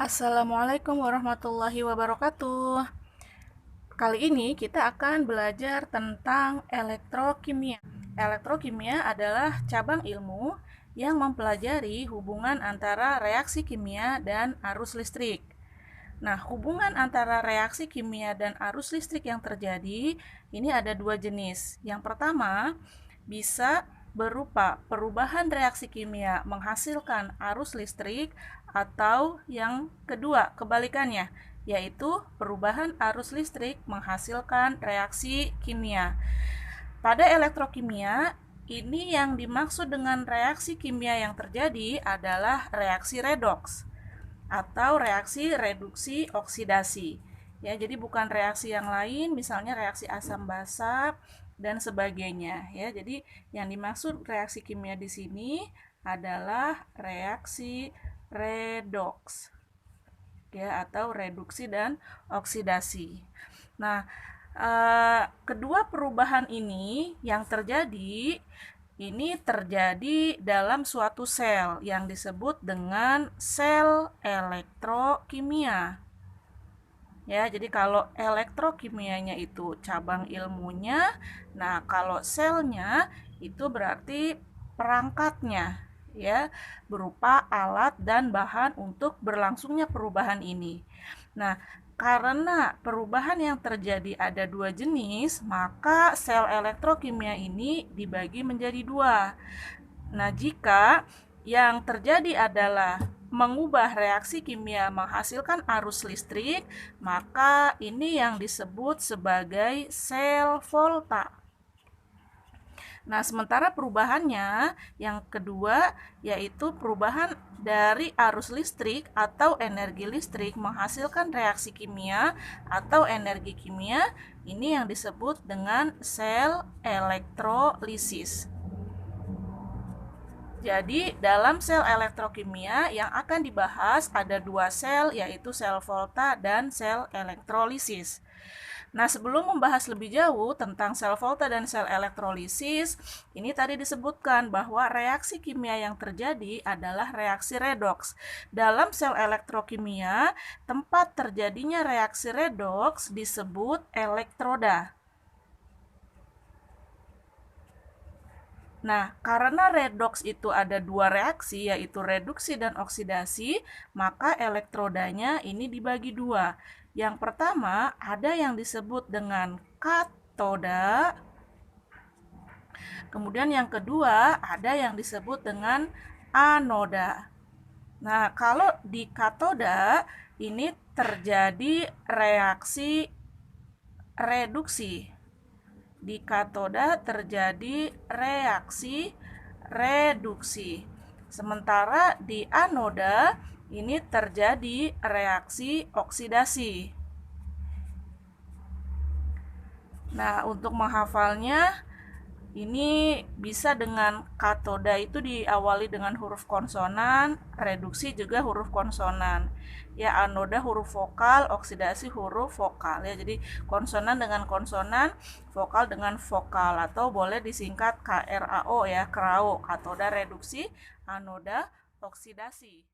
Assalamualaikum warahmatullahi wabarakatuh. Kali ini kita akan belajar tentang elektrokimia. Elektrokimia adalah cabang ilmu yang mempelajari hubungan antara reaksi kimia dan arus listrik. Nah, hubungan antara reaksi kimia dan arus listrik yang terjadi ini ada dua jenis. Yang pertama, bisa berupa perubahan reaksi kimia menghasilkan arus listrik, atau yang kedua, kebalikannya, yaitu perubahan arus listrik menghasilkan reaksi kimia. Pada elektrokimia, ini yang dimaksud dengan reaksi kimia yang terjadi adalah reaksi redoks atau reaksi reduksi oksidasi. Ya, jadi bukan reaksi yang lain, misalnya reaksi asam basa dan sebagainya. Ya, jadi yang dimaksud reaksi kimia di sini adalah reaksi redoks, ya, atau reduksi dan oksidasi. Nah, kedua perubahan ini yang terjadi dalam suatu sel yang disebut dengan sel elektrokimia. Ya, jadi kalau elektrokimianya itu cabang ilmunya, nah kalau selnya itu berarti perangkatnya, ya, berupa alat dan bahan untuk berlangsungnya perubahan ini. Nah, karena perubahan yang terjadi ada dua jenis, maka sel elektrokimia ini dibagi menjadi dua. Nah, jika yang terjadi adalah mengubah reaksi kimia menghasilkan arus listrik, maka ini yang disebut sebagai sel volta. Nah, sementara perubahannya yang kedua yaitu perubahan dari arus listrik atau energi listrik menghasilkan reaksi kimia atau energi kimia, ini yang disebut dengan sel elektrolisis. Jadi, dalam sel elektrokimia yang akan dibahas ada dua sel, yaitu sel volta dan sel elektrolisis. Nah, sebelum membahas lebih jauh tentang sel volta dan sel elektrolisis, ini tadi disebutkan bahwa reaksi kimia yang terjadi adalah reaksi redoks. Dalam sel elektrokimia, tempat terjadinya reaksi redoks disebut elektroda. Nah, karena redoks itu ada dua reaksi, yaitu reduksi dan oksidasi, maka elektrodanya ini dibagi dua. Yang pertama, ada yang disebut dengan katoda. Kemudian yang kedua, ada yang disebut dengan anoda. Nah, kalau di katoda, ini terjadi reaksi reduksi. Di katoda terjadi reaksi reduksi. Sementara di anoda ini terjadi reaksi oksidasi. Nah, untuk menghafalnya ini bisa dengan katoda itu diawali dengan huruf konsonan, reduksi juga huruf konsonan. Ya, anoda huruf vokal, oksidasi huruf vokal, ya. Jadi konsonan dengan konsonan, vokal dengan vokal, atau boleh disingkat KRAO, ya, KRAO, katoda reduksi, anoda oksidasi.